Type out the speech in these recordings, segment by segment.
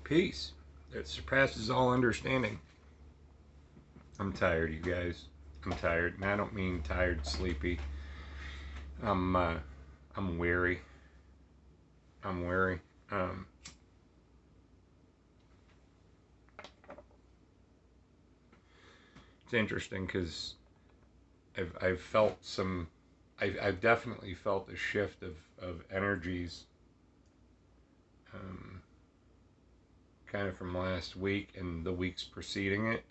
peace that surpasses all understanding. I'm tired, you guys. I'm tired, and I don't mean tired, sleepy. I'm uh, I'm weary. I'm weary. Um, it's interesting because I've felt some. I've definitely felt a shift of energies, um, kind of from last week and the weeks preceding it,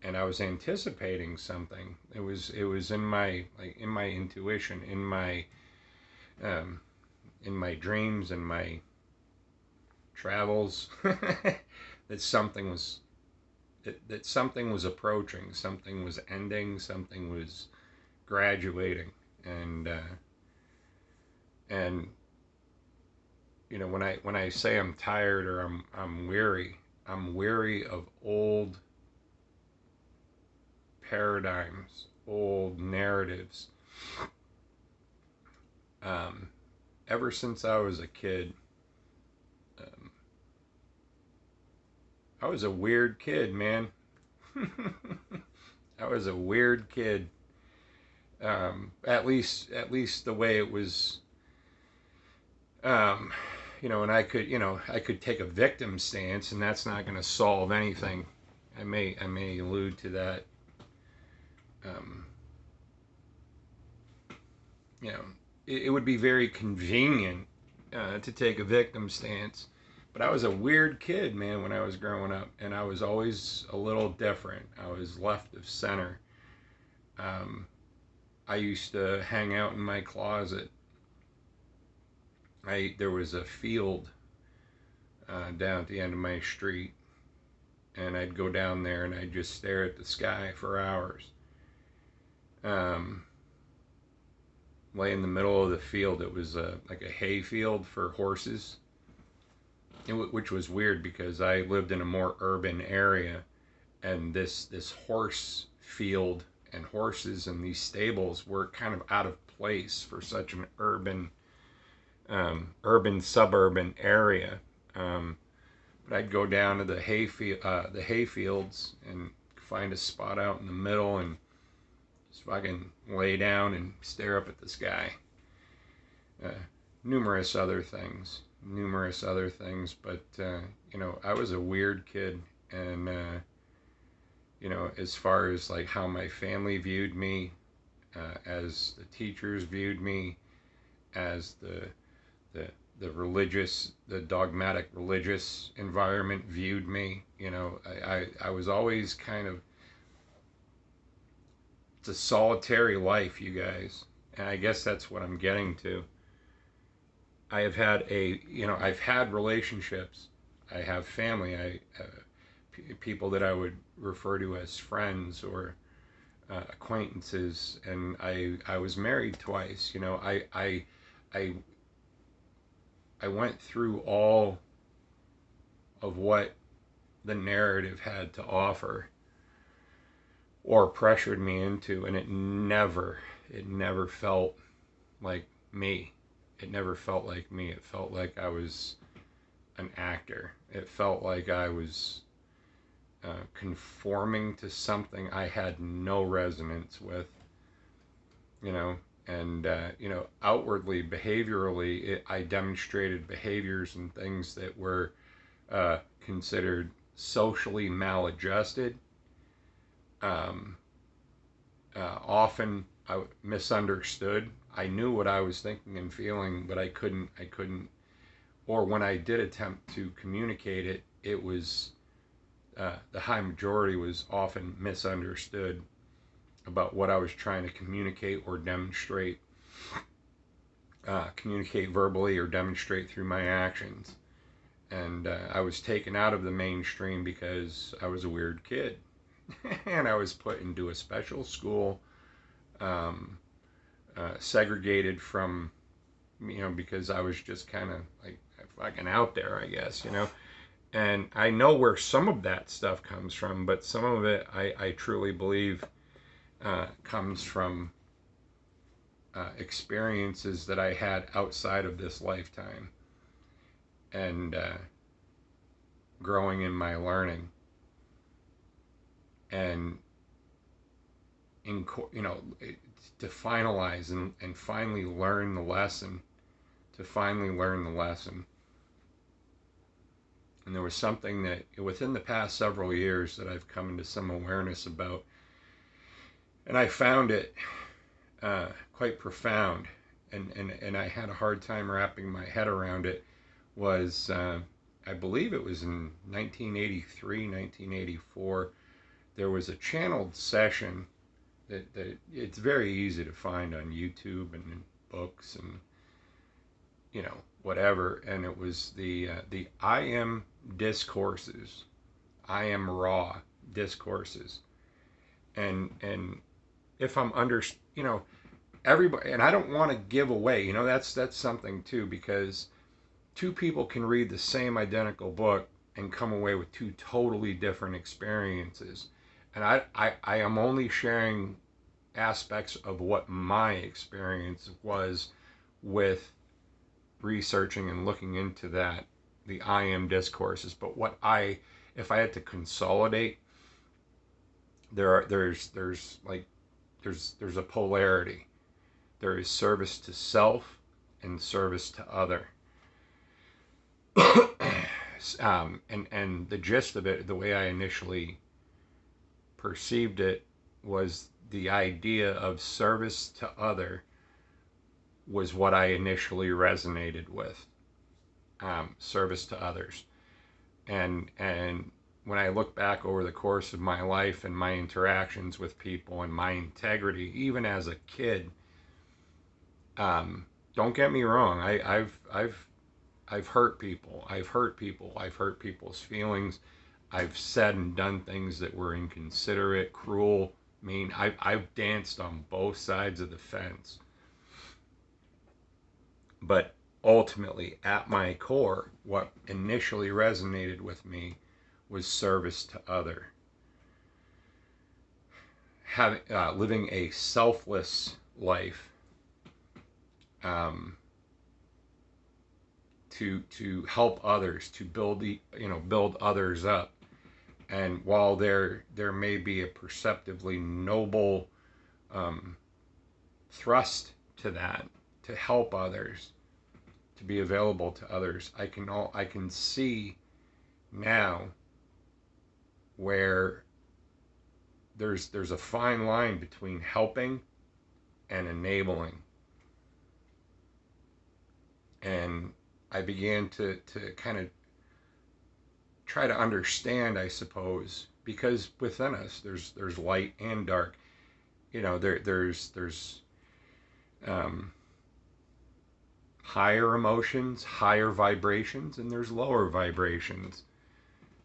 and I was anticipating something. It was in my intuition, um, in my dreams and my travels that something was approaching, something was ending, something was graduating, and and when I say I'm tired or I'm weary, I'm weary of old paradigms, old narratives. Um, Ever since I was a kid, um, I was a weird kid, man. I was a weird kid. At least the way it was. Um, and I could take a victim stance, and that's not going to solve anything. I may allude to that. Um, you know, it would be very convenient to take a victim stance, but I was a weird kid, man, when I was growing up, and I was always a little different. I was left of center. Um, I used to hang out in my closet. There was a field down at the end of my street, and I'd go down there and I'd just stare at the sky for hours. Um, Lay in the middle of the field. It was like a hay field for horses, which was weird because I lived in a more urban area, and this horse field and horses and these stables were kind of out of place for such an urban suburban area. Um, but I'd go down to the hay fields and find a spot out in the middle and just fucking lay down and stare up at the sky. Uh, numerous other things, but I was a weird kid, and as far as like how my family viewed me, as the teachers viewed me, as the the dogmatic religious environment viewed me. I was always kind of, it's a solitary life, you guys, and I guess that's what I'm getting to. I've had relationships, I have family, people that I would refer to as friends or acquaintances, and I was married twice. I I went through all of what the narrative had to offer or pressured me into, and it never felt like me. It never felt like me. It felt like I was an actor. It felt like I was conforming to something I had no resonance with, you know. And outwardly, behaviorally, I demonstrated behaviors and things that were considered socially maladjusted. Um, Often I misunderstood. I knew what I was thinking and feeling, but I couldn't. Or when I did attempt to communicate it, it was the high majority was often misunderstood about what I was trying to communicate or communicate verbally or demonstrate through my actions. And I was taken out of the mainstream because I was a weird kid. And I was put into a special school, um, segregated from, because I was just kind of like fucking out there, I guess. And I know where some of that stuff comes from, but some of it I truly believe comes from experiences that I had outside of this lifetime. And growing in my learning, and you know, to finalize and finally learn the lesson, to finally learn the lesson. And there was something that within the past several years that I've come into some awareness about, and I found it quite profound, and I had a hard time wrapping my head around it. Was I believe it was in 1983, 1984. There was a channeled session that it's very easy to find on YouTube and in books and, you know, whatever. And it was the Am Discourses, Am Ra Discourses, and if I'm under, you know, everybody, and I don't want to give away, you know, that's something too, because two people can read the same identical book and come away with two totally different experiences. And I am only sharing aspects of what my experience was with researching and looking into that, the I Am Discourses. But if I had to consolidate, there's a polarity. There is service to self and service to other. And the gist of it, the way I initially perceived it, was the idea of service to other was what I initially resonated with. Service to others, and when I look back over the course of my life and my interactions with people and my integrity, even as a kid, don't get me wrong, I've hurt people. I've hurt people. I've hurt people's feelings. I've said and done things that were inconsiderate, cruel, mean. I've danced on both sides of the fence. But ultimately, at my core, what initially resonated with me was service to other. Living a selfless life. To help others, to build others up. And while there may be a perceptively noble thrust to that, to help others, to be available to others, I can see now where there's a fine line between helping and enabling. And I began to kind of try to understand, I suppose, because within us there's light and dark. You know, there's higher emotions, higher vibrations, and there's lower vibrations.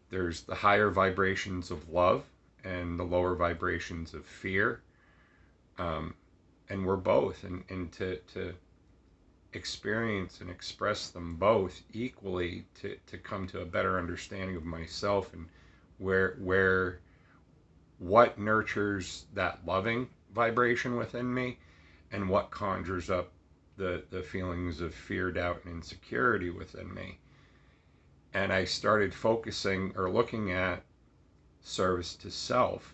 There's the higher vibrations of love and the lower vibrations of fear. And we're both, and to experience and express them both equally, to come to a better understanding of myself and what nurtures that loving vibration within me, and what conjures up the feelings of fear, doubt, and insecurity within me. And I started focusing or looking at service to self.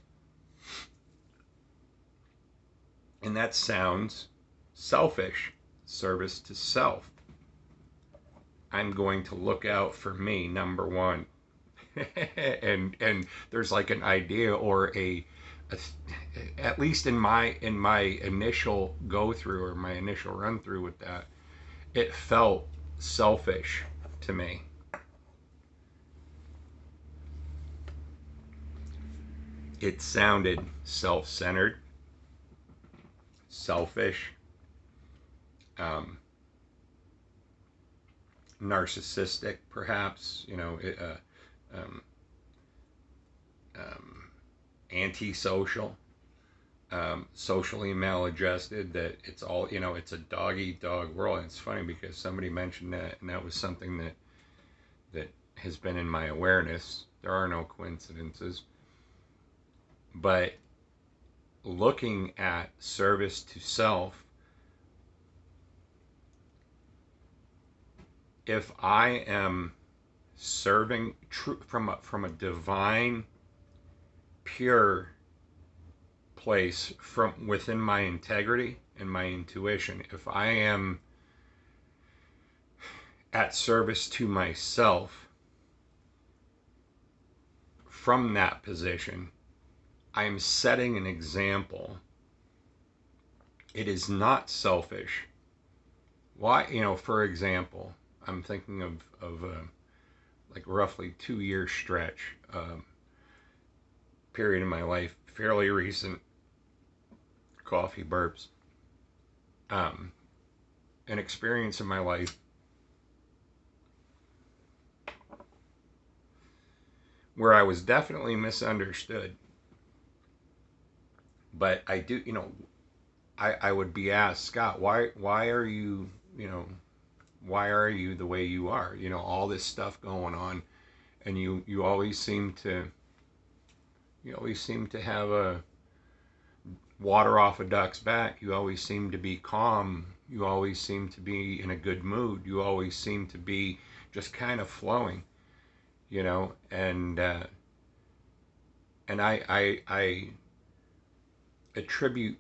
And that sounds selfish. Service to self. I'm going to look out for me, number one. and there's like an idea, or at least in my initial go through, or my initial run through with that, it felt selfish to me. It sounded self-centered, selfish, narcissistic, perhaps, antisocial, socially maladjusted, that it's all, it's a dog-eat-dog world. And it's funny because somebody mentioned that, and that was something that has been in my awareness. There are no coincidences. But looking at service to self, if I am serving from a divine, pure place from within my integrity and my intuition. If I am at service to myself from that position, I am setting an example. It is not selfish. Why, for example, I'm thinking of like roughly 2 year stretch period in my life, fairly recent, coffee burps, um, an experience in my life where I was definitely misunderstood. But I do, I would be asked, Scott, why are you, why are you the way you are? All this stuff going on, and you always seem to have a water off a duck's back. You always seem to be calm. You always seem to be in a good mood. You always seem to be just kind of flowing, and I attribute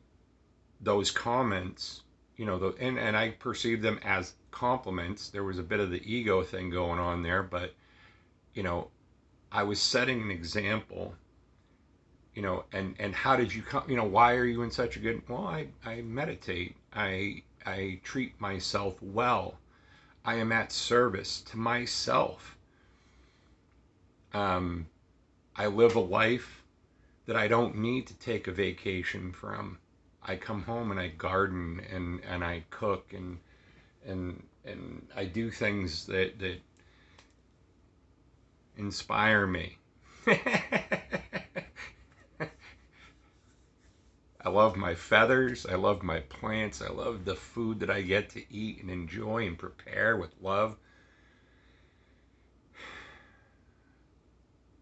those comments, and I perceive them as compliments. There was a bit of the ego thing going on there, but I was setting an example, and how did you come, why are you in such a good, well, I meditate, I treat myself well, I am at service to myself, I live a life that I don't need to take a vacation from. I come home and I garden and I cook and I do things that inspire me. I love my feathers. I love my plants. I love the food that I get to eat and enjoy and prepare with love.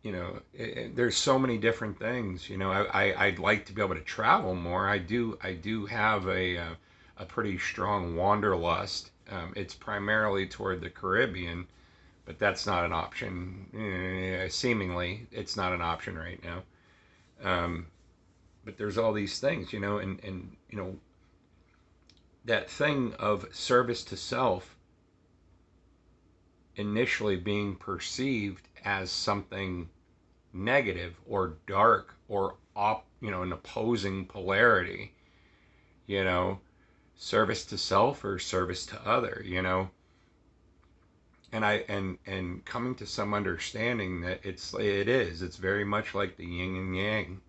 There's so many different things. I'd like to be able to travel more. I do have a pretty strong wanderlust. It's primarily toward the Caribbean, but that's not an option. Seemingly, it's not an option right now. But there's all these things, and that thing of service to self initially being perceived as something negative or dark or an opposing polarity, you know, service to self or service to other, and coming to some understanding that it's very much like the yin and yang,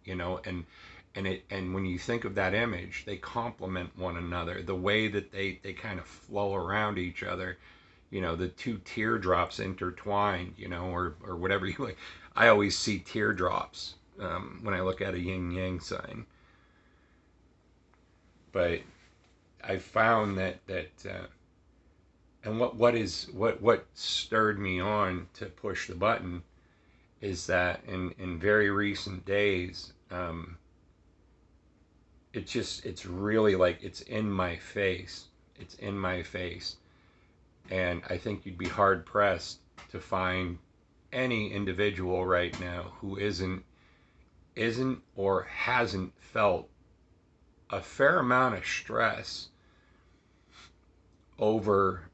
and when you think of that image, they complement one another. The way that they kind of flow around each other, the two teardrops intertwined, or whatever you like. I always see teardrops when I look at a yin yang sign. But I found that and what stirred me on to push the button is that in very recent days, it's really like it's in my face. It's in my face. And I think you'd be hard pressed to find any individual right now who isn't or hasn't felt a fair amount of stress over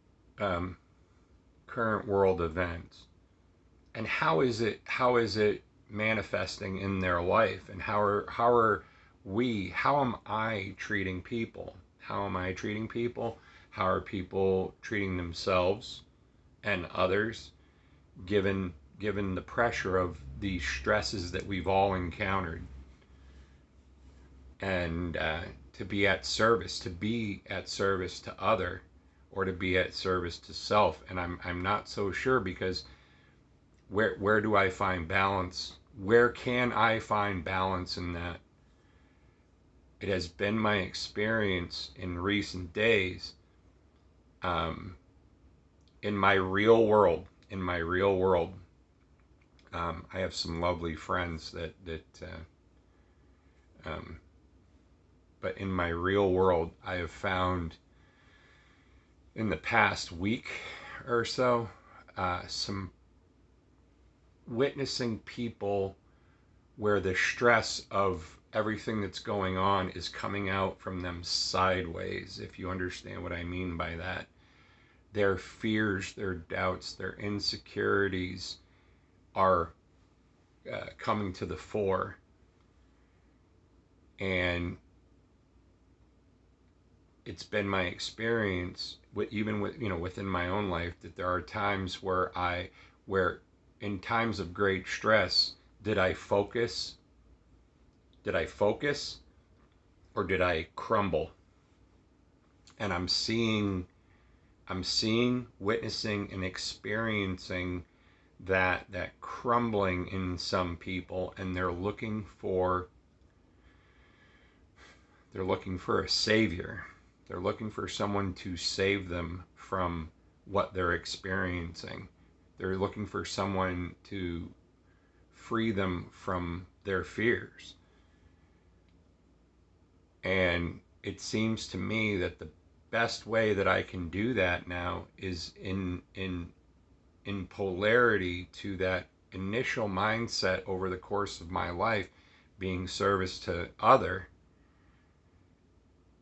current world events, and how is it manifesting in their life, and how am I treating people, how are people treating themselves and others, given the pressure of these stresses that we've all encountered, and to be at service to other, or to be at service to self. And I'm not so sure, because where do I find balance? Where can I find balance in that? It has been my experience in recent days, in my real world. I have some lovely friends but in my real world, I have found in the past week or so some witnessing people where the stress of everything that's going on is coming out from them sideways, if you understand what I mean by that. Their fears, their doubts, their insecurities are coming to the fore. And it's been my experience, even with, within my own life, that there are times where in times of great stress, did I focus? Did I focus or did I crumble? And I'm seeing, witnessing, and experiencing that crumbling in some people, and they're looking for a savior. They're looking for someone to save them from what they're experiencing. They're looking for someone to free them from their fears. And it seems to me that the best way that I can do that now is in polarity to that initial mindset over the course of my life, being service to other,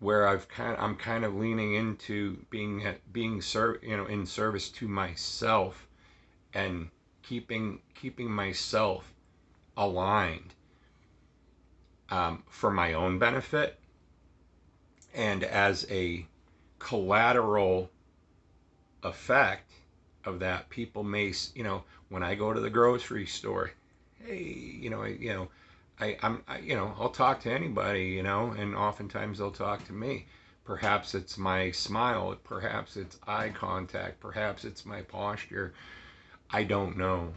where I'm kind of leaning into being in service to myself, and keeping myself aligned, for my own benefit, and as a collateral effect of that, people may, when I go to the grocery store, hey, I'll talk to anybody, and oftentimes they'll talk to me. Perhaps it's my smile, perhaps it's eye contact, perhaps it's my posture. I don't know,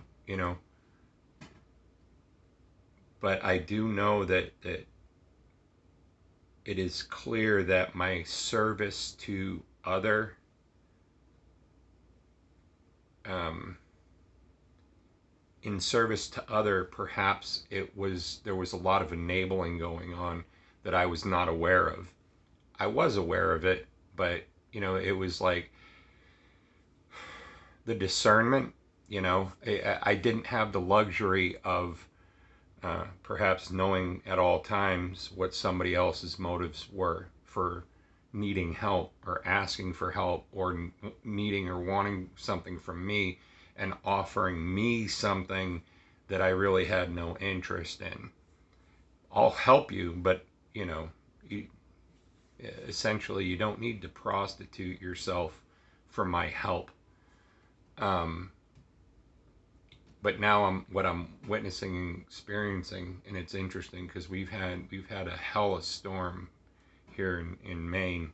but I do know that it is clear that my service to other, in service to other, perhaps there was a lot of enabling going on that I was not aware of. I was aware of it, but it was like the discernment. I didn't have the luxury of perhaps knowing at all times what somebody else's motives were for needing help or asking for help, or needing or wanting something from me and offering me something that I really had no interest in. I'll help you, but you, essentially you don't need to prostitute yourself for my help. But now I'm witnessing and experiencing, and it's interesting because we've had a hella storm here in Maine.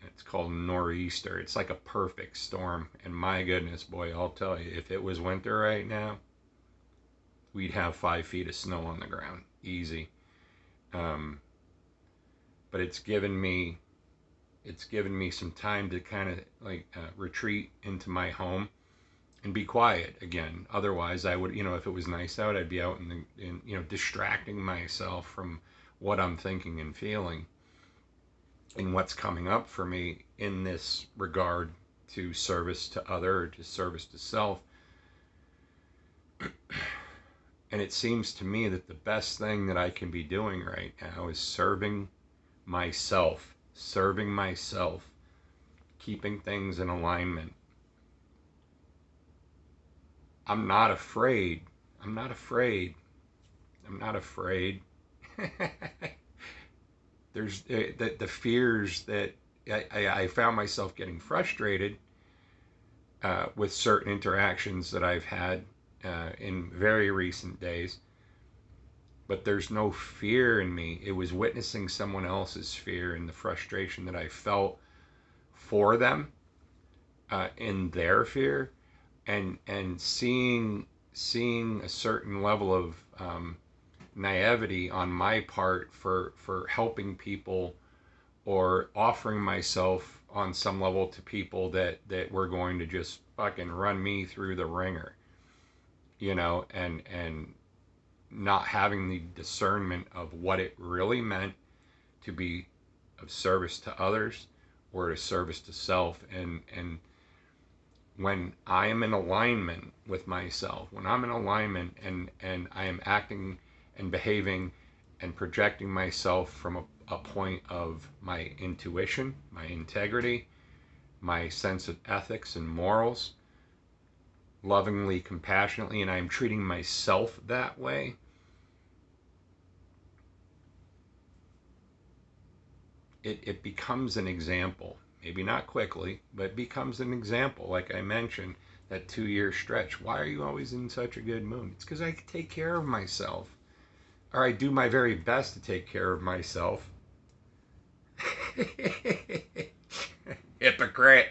It's called nor'easter. It's like a perfect storm, and my goodness, boy, I'll tell you, if it was winter right now, we'd have 5 feet of snow on the ground, easy. But it's given me some time to kind of retreat into my home and be quiet again. Otherwise, I would, if it was nice out, I'd be out in distracting myself from what I'm thinking and feeling and what's coming up for me in this regard to service to other, or to service to self. And it seems to me that the best thing that I can be doing right now is serving myself, keeping things in alignment. I'm not afraid. I'm not afraid. There's the fears that I found myself getting frustrated with certain interactions that I've had in very recent days. But there's no fear in me. It was witnessing someone else's fear and the frustration that I felt for them in their fear, and seeing a certain level of naivety on my part for helping people, or offering myself on some level to people that were going to just fucking run me through the ringer, and not having the discernment of what it really meant to be of service to others or to service to self. And when I am in alignment with myself, when I'm in alignment and I am acting and behaving and projecting myself from a point of my intuition, my integrity, my sense of ethics and morals, lovingly, compassionately, and I'm treating myself that way, it becomes an example. Maybe not quickly, but it becomes an example. Like I mentioned, that 2 year stretch. Why are you always in such a good mood? It's because I take care of myself. Or I do my very best to take care of myself. Hypocrite.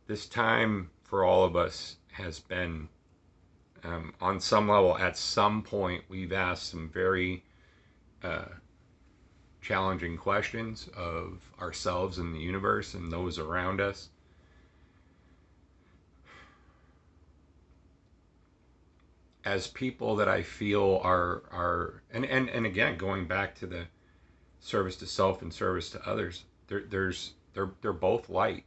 This time for all of us has been, on some level, at some point, we've asked some very uh, challenging questions of ourselves and the universe and those around us. As people that I feel and again, going back to the service to self and service to others, they're both light.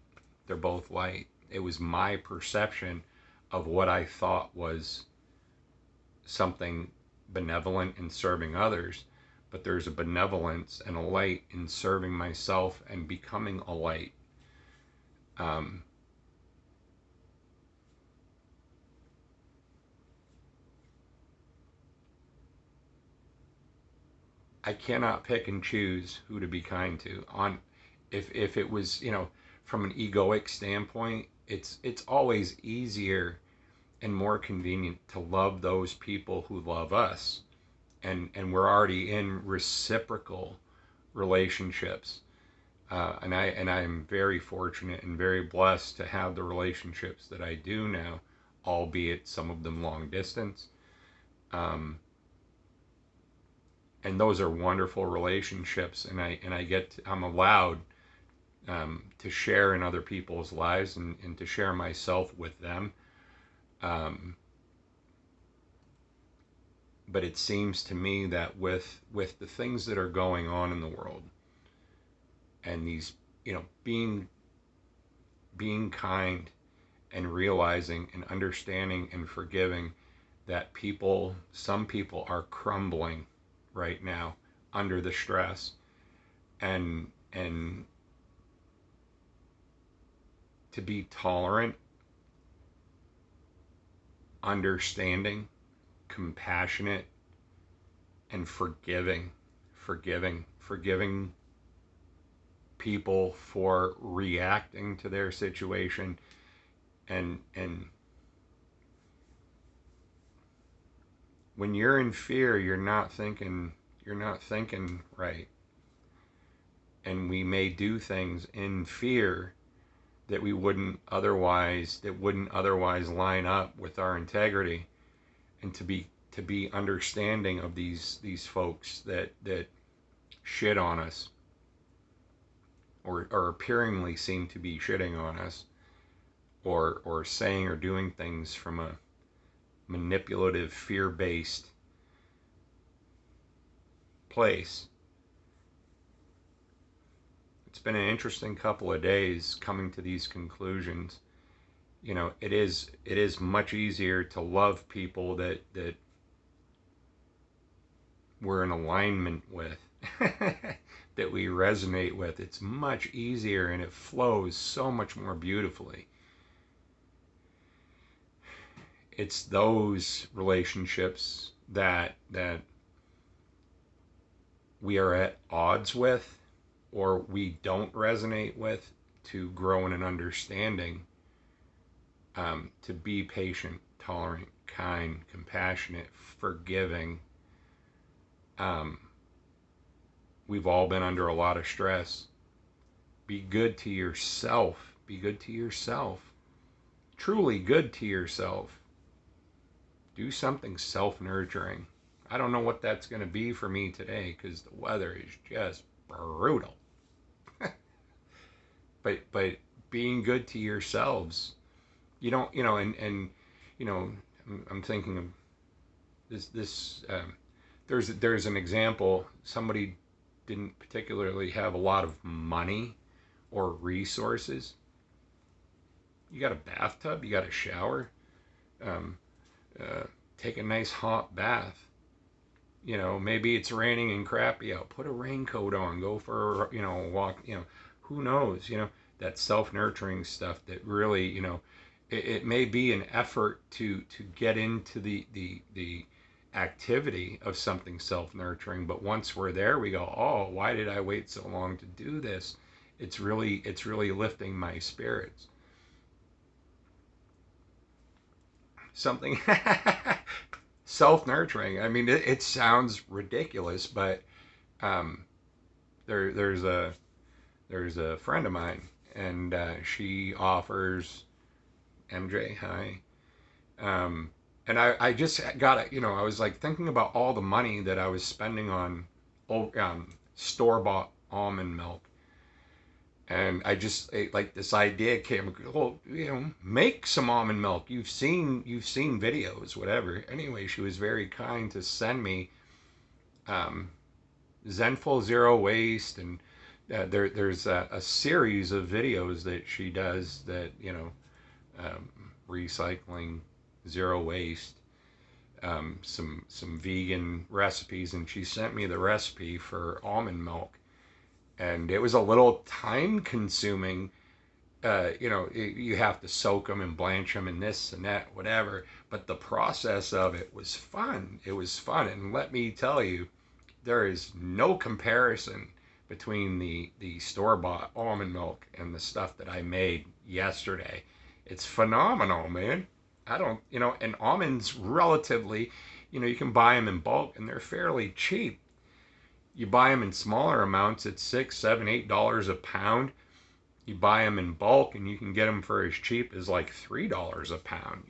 They're both light. It was my perception of what I thought was something benevolent in serving others, but there's a benevolence and a light in serving myself and becoming a light. Um, I cannot pick and choose who to be kind to. If it was, from an egoic standpoint, it's always easier and more convenient to love those people who love us, and we're already in reciprocal relationships. And I'm very fortunate and very blessed to have the relationships that I do now, albeit some of them long distance. Um, and those are wonderful relationships, I'm allowed, to share in other people's lives, and to share myself with them. Um, but it seems to me that with the things that are going on in the world, and these, being kind and realizing and understanding and forgiving that some people are crumbling right now under the stress, and to be tolerant, understanding, compassionate, and forgiving people for reacting to their situation, and when you're in fear, you're not thinking right, and we may do things in fear that wouldn't otherwise line up with our integrity. And to be understanding of these folks that shit on us, or appearingly seem to be shitting on us, or saying or doing things from a manipulative, fear-based place. It's been an interesting couple of days coming to these conclusions. It is much easier to love people that we're in alignment with, that we resonate with. It's much easier, and it flows so much more beautifully. It's those relationships that we are at odds with, or we don't resonate with, to grow in an understanding, to be patient, tolerant, kind, compassionate, forgiving. Um, we've all been under a lot of stress. Be good to yourself. Be good to yourself. Truly good to yourself. Do something self-nurturing. I don't know what that's going to be for me today, because the weather is just brutal. But being good to yourselves, you don't, you know, I'm thinking of this. there's an example. Somebody didn't particularly have a lot of money or resources. You got a bathtub, you got a shower, um, uh, take a nice hot bath. You know, maybe it's raining and crappy out. Put a raincoat on. Go for a walk. Who knows? That self nurturing stuff that really it may be an effort to get into the activity of something self nurturing, but once we're there, we go, oh, why did I wait so long to do this? It's really lifting my spirits. Something self nurturing. I mean, it sounds ridiculous, but um, there's a friend of mine, and she offers MJ. Hi. And I just got it. I was like thinking about all the money that I was spending on store bought almond milk, and I just like this idea came. Well, make some almond milk. You've seen videos, whatever. Anyway, she was very kind to send me um, Zenful Zero Waste, and there's a series of videos that she does that um, recycling, zero waste, some vegan recipes, and she sent me the recipe for almond milk, and it was a little time consuming. You have to soak them and blanch them and this and that, whatever. But the process of it was fun. It was fun, and let me tell you, there is no comparison between the store bought almond milk and the stuff that I made yesterday. It's phenomenal, man. I don't, and almonds relatively, you can buy them in bulk and they're fairly cheap. You buy them in smaller amounts, it's $6, $7, $8 a pound. You buy them in bulk and you can get them for as cheap as like $3 a pound.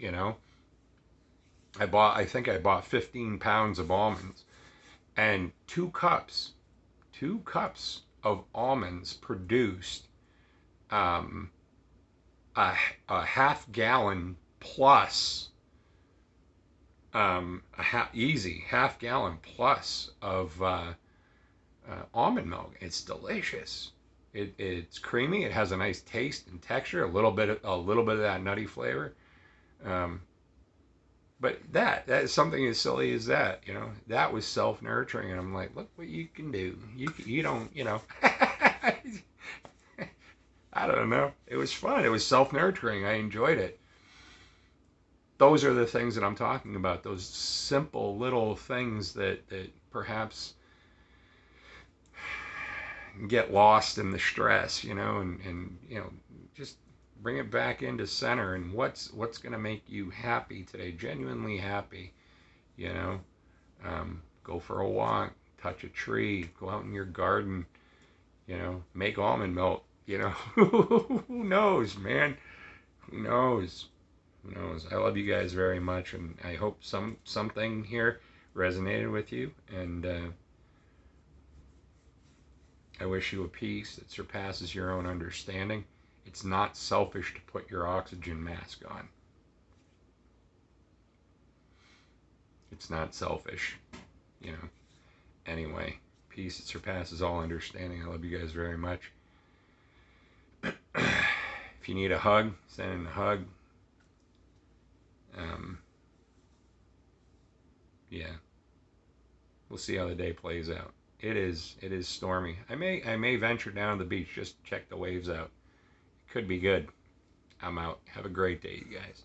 I think I bought 15 pounds of almonds, and two cups of almonds produced um, a half gallon plus easy half gallon plus of almond milk. It's delicious. It's creamy. It has a nice taste and texture. A little bit of that nutty flavor. Um, but that is something as silly as that. That was self nurturing, and I'm like, look what you can do. You don't. I don't know. It was fun. It was self nurturing. I enjoyed it. Those are the things that I'm talking about. Those simple little things that perhaps get lost in the stress, and just bring it back into center. And what's going to make you happy today, genuinely happy, you know. Go for a walk, touch a tree, go out in your garden, make almond milk, Who knows, man? Who knows? Who knows? I love you guys very much, and I hope something here resonated with you, and I wish you a peace that surpasses your own understanding. It's not selfish to put your oxygen mask on. It's not selfish, Anyway, peace that surpasses all understanding. I love you guys very much. If you need a hug, send in a hug. Yeah, we'll see how the day plays out. It is stormy. I may venture down to the beach just to check the waves out. It could be good. I'm out. Have a great day, you guys.